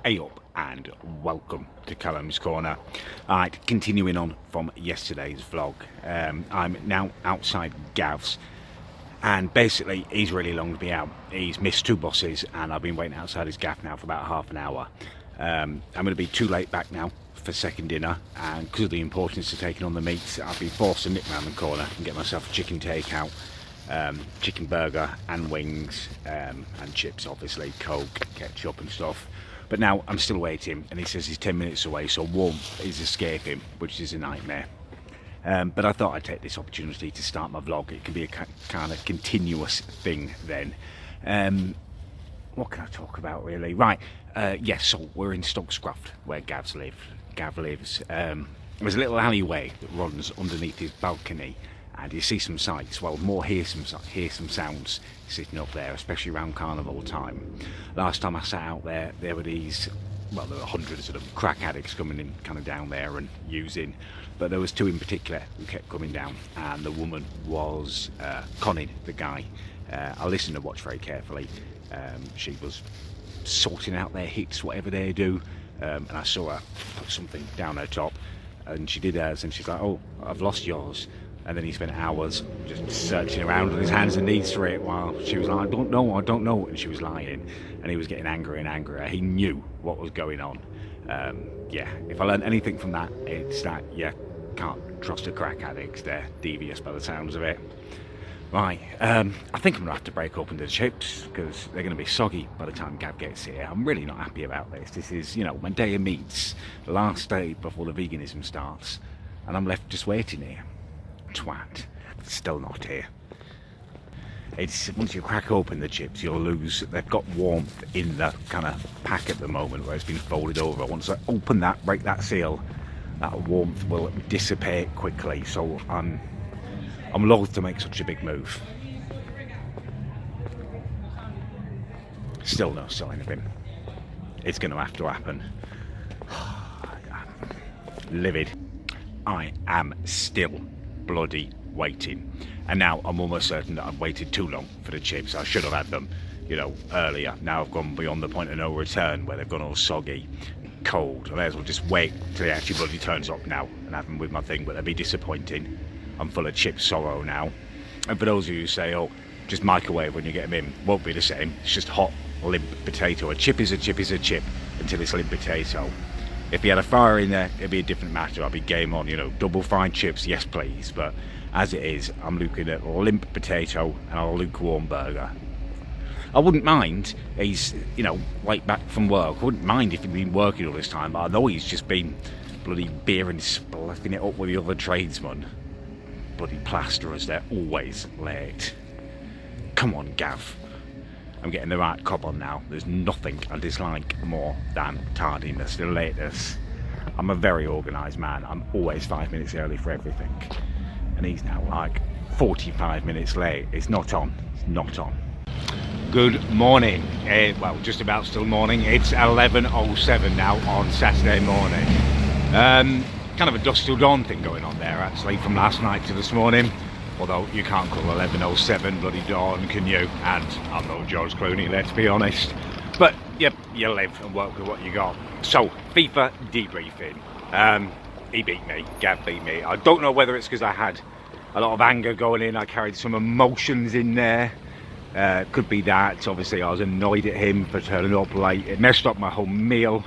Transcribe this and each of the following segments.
Hey up and welcome to Callums Corner. Alright, continuing on from yesterday's vlog. I'm now outside Gav's and basically he's really longed me out. He's missed two buses and I've been waiting outside his gaff now for about half an hour. I'm going to be too late back now for second dinner, and because of the importance of taking on the meat, I'll be forced to nip round the corner and get myself a chicken takeout. Chicken burger and wings and chips, obviously, Coke, ketchup and stuff. But now I'm still waiting and he says he's 10 minutes away, so warmth is escaping, which is a nightmare. But I thought I'd take this opportunity to start my vlog. It can be a kind of continuous thing then. What can I talk about really? Right, yes, so we're in Stockscroft where Gav lives. There's a little alleyway that runs underneath his balcony, and you see some sights, well, more hear some sounds sitting up there, especially around carnival time. Last time I sat out there, there were these, well, there were hundreds of them, crack addicts coming in kind of down there and using, but there was two in particular who kept coming down, and the woman was conning the guy. I listened and watched very carefully. She was sorting out their hits, whatever they do, and I saw her put something down her top, and she did hers, and she's like, "Oh, I've lost yours." And then he spent hours just searching around on his hands and knees for it, while she was like, I don't know, and she was lying. And he was getting angrier and angrier. He knew what was going on. Yeah, if I learned anything from that, it's that you can't trust a crack addict. They're devious by the sounds of it. Right, I think I'm going to have to break open the chips, because they're going to be soggy by the time Gav gets here. I'm really not happy about this. This is, you know, my day of meats, the last day before the veganism starts, and I'm left just waiting here. Twat, still not here. It's once you crack open the chips, you'll lose. They've got warmth in the kind of pack at the moment where it's been folded over. Once I open that, break that seal, that warmth will dissipate quickly. So I'm loath to make such a big move. Still no sign of him. It's going to have to happen. Livid. I am still bloody waiting, and now I'm almost certain that I've waited too long for the chips. I should have had them, you know, earlier. Now I've gone beyond the point of no return where they've gone all soggy, cold. I may as well just wait till he actually bloody turns up now and have them with my thing, but they'll be disappointing. I'm full of chip sorrow now. And for those of you who say, oh, just microwave when you get them in, won't be the same. It's just hot, limp potato. A chip is a chip is a chip until it's limp potato. If he had a fire in there, it'd be a different matter. I'd be game on, you know, double fried chips, yes please. But as it is, I'm looking at limp potato and a lukewarm burger. I wouldn't mind, he's, you know, late back from work. I wouldn't mind if he'd been working all this time, but I know he's just been bloody beer and spliffing it up with the other tradesmen. Bloody plasterers, they're always late. Come on, Gav. I'm getting the right cob on now. There's nothing I dislike more than tardiness, the lateness. I'm a very organised man. I'm always 5 minutes early for everything. And he's now like 45 minutes late. It's not on. It's not on. Good morning. Well, just about still morning. It's 11:07 now on Saturday morning. Kind of a dusk till dawn thing going on there, actually, from last night to this morning. Although you can't call 11:07 bloody dawn, can you? And I'm no George Clooney, let's be honest. But yep, you live and work with what you got. So, FIFA debriefing. He beat me, Gav beat me. I don't know whether it's because I had a lot of anger going in, I carried some emotions in there. Could be that. Obviously I was annoyed at him for turning up late. It messed up my whole meal.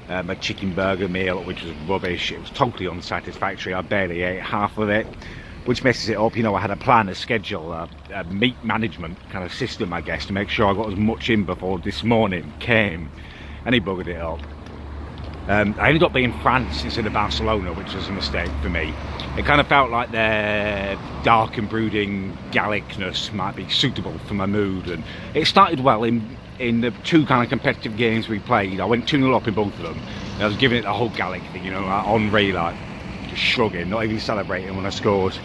My chicken burger meal, which was rubbish. It was totally unsatisfactory. I barely ate half of it, which messes it up. You know, I had a plan, a schedule, a meat management kind of system, I guess, to make sure I got as much in before this morning came, and he buggered it up. I ended up being France instead of Barcelona, which was a mistake for me. It kind of felt like their dark and brooding Gallicness might be suitable for my mood, and it started well in the two kind of competitive games we played. I went 2-0 up in both of them, and I was giving it the whole Gallic thing, you know, like Henri, like just shrugging, not even celebrating when I scored.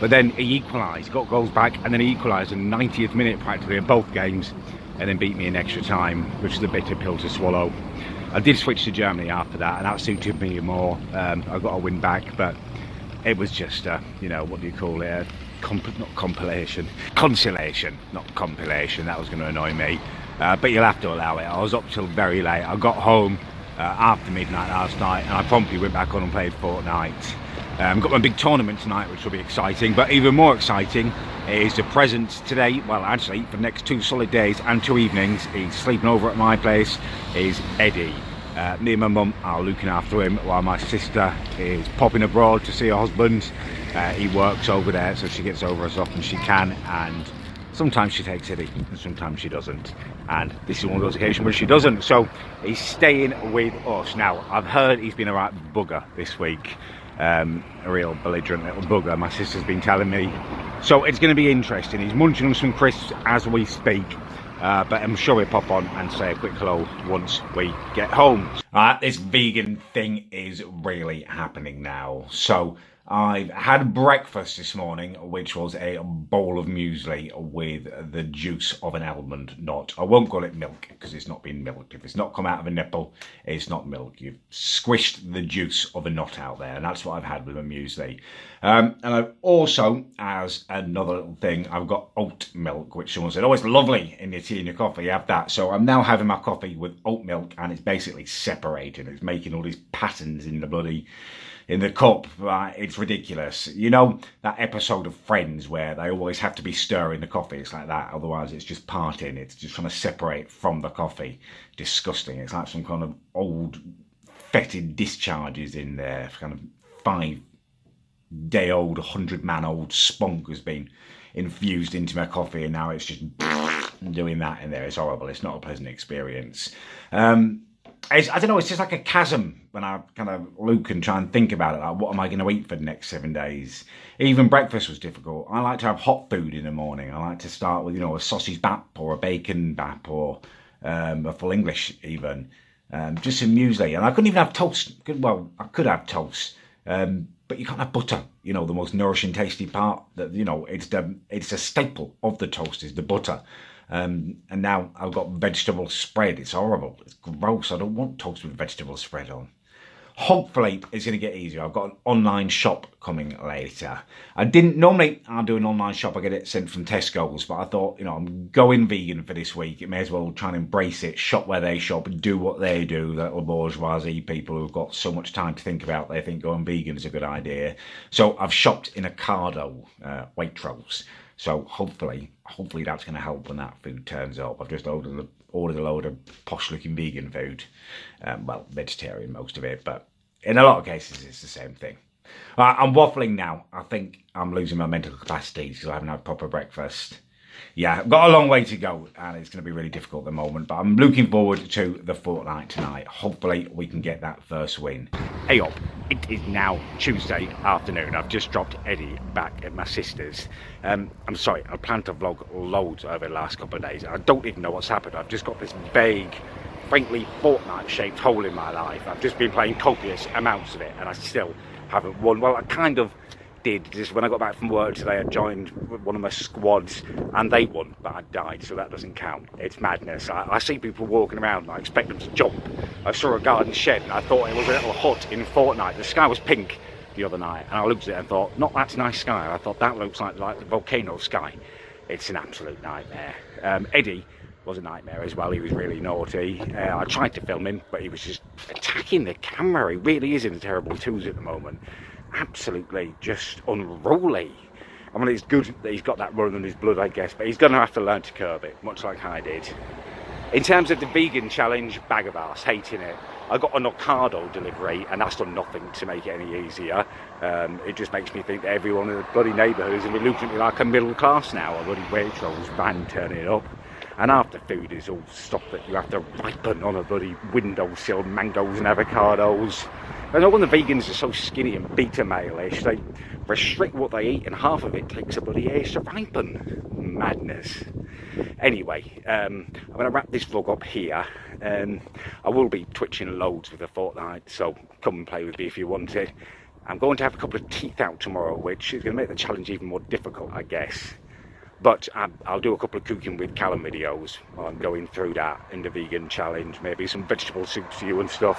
But then he equalised, got goals back, and then he equalised in the 90th minute practically in both games, and then beat me in extra time, which is a bitter pill to swallow. I did switch to Germany after that, and that suited me more. I got a win back, but it was just, you know, what do you call it? Not compilation, consolation, not compilation. That was going to annoy me. but you'll have to allow it. I was up till very late. I got home after midnight last night, and I promptly went back on and played Fortnite. Got my big tournament tonight, which will be exciting, but even more exciting is the present today. Well, actually, for the next 2 solid days and 2 evenings, he's sleeping over at my place, is Eddie. Me and my mum are looking after him while my sister is popping abroad to see her husband. He works over there, so she gets over as often as she can, and sometimes she takes Eddie and sometimes she doesn't, and this is one of those occasions where she doesn't, so he's staying with us. Now, I've heard he's been a right bugger this week, a real belligerent little bugger, my sister's been telling me, so it's going to be interesting. He's munching on some crisps as we speak, but I'm sure we'll pop on and say a quick hello once we get home. This vegan thing is really happening now. So I've had breakfast this morning, which was a bowl of muesli with the juice of an almond nut. I won't call it milk because it's not been milked. If it's not come out of a nipple, it's not milk. You've squished the juice of a nut out there, and that's what I've had with my muesli. And I've also, as another little thing, I've got oat milk, which someone said, oh, it's lovely in your tea and your coffee, you have that. So I'm now having my coffee with oat milk, and it's basically separating. It's making all these patterns in the cup. It's ridiculous. You know that episode of Friends where they always have to be stirring the coffee? It's like that, otherwise it's just parting. It's just trying to separate from the coffee. Disgusting. It's like some kind of old fetid discharges in there. Kind of 5-day-old, 100-man-old spunk has been infused into my coffee, and now it's just doing that in there. It's horrible. It's not a pleasant experience. I don't know, it's just like a chasm when I kind of look and try and think about it, like what am I going to eat for the next 7 days? Even breakfast was difficult. I like to have hot food in the morning. I like to start with, a sausage bap or a bacon bap or a full English even. Just some muesli. And I couldn't even have toast. Well, I could have toast, but you can't have butter. The most nourishing, tasty part. That it's a staple of the toast is the butter. And now I've got vegetable spread. It's horrible. It's gross. I don't want toast with vegetable spread on. Hopefully it's going to get easier. I've got an online shop coming later. I'll do an online shop. I get it sent from Tesco's, but I thought, I'm going vegan for this week. It may as well try and embrace it, shop where they shop and do what they do. The little bourgeoisie people who've got so much time to think about, they think going vegan is a good idea. So I've shopped in Ocado, Waitrose. So hopefully that's going to help when that food turns up. I've just ordered a load of posh-looking vegan food. Vegetarian, most of it, but in a lot of cases it's the same thing. I'm waffling now. I think I'm losing my mental capacity because I haven't had proper breakfast. Yeah, I've got a long way to go, and it's going to be really difficult at the moment, but I'm looking forward to the Fortnite tonight. Hopefully we can get that first win. Hey up, it is now Tuesday afternoon. I've just dropped Eddie back at my sister's. I'm sorry, I planned to vlog loads over the last couple of days. I don't even know what's happened. I've just got this vague, faintly Fortnite-shaped hole in my life. I've just been playing copious amounts of it, and I still haven't won. Well, I kind of did. Just when I got back from work today, I joined one of my squads and they won, but I died, so that doesn't count. It's madness. I see people walking around and I expect them to jump. I saw a garden shed and I thought it was a little hut in Fortnite. The sky was pink the other night and I looked at it and thought, not that's nice sky. I thought that looks like the volcano sky. It's an absolute nightmare. Eddie was a nightmare as well. He was really naughty. I tried to film him, but he was just attacking the camera. He really is in a terrible twos at the moment. Absolutely just unruly. I mean, it's good that he's got that run in his blood, I guess, but he's going to have to learn to curb it, much like I did. In terms of the vegan challenge, bag of arse, hating it. I got an Ocado delivery, and that's done nothing to make it any easier. It just makes me think that everyone in the bloody neighbourhood is going to be looking at me like a middle class now, a bloody Waitrose van turning up. And after food is all stuff that you have to ripen on a bloody windowsill, mangoes and avocados. I know when the vegans are so skinny and beta male-ish, they restrict what they eat and half of it takes a bloody age to ripen. Madness. Anyway, I'm going to wrap this vlog up here. I will be twitching loads with the Fortnite, so come and play with me if you want it. I'm going to have a couple of teeth out tomorrow, which is going to make the challenge even more difficult, I guess. But I'll do a couple of cooking with Callum videos while I'm going through that in the vegan challenge. Maybe some vegetable soups for you and stuff.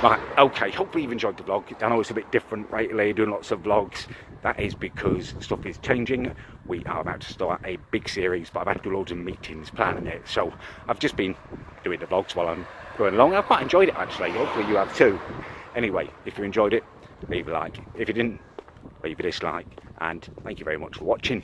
Right, okay, hopefully you've enjoyed the vlog. I know it's a bit different lately, doing lots of vlogs. That is because stuff is changing. we are about to start a big series, but I've had to do loads of meetings planning it, so I've just been doing the vlogs while I'm going along. I've quite enjoyed it actually, hopefully you have too. Anyway, if you enjoyed it, leave a like. If you didn't, leave a dislike, and thank you very much for watching.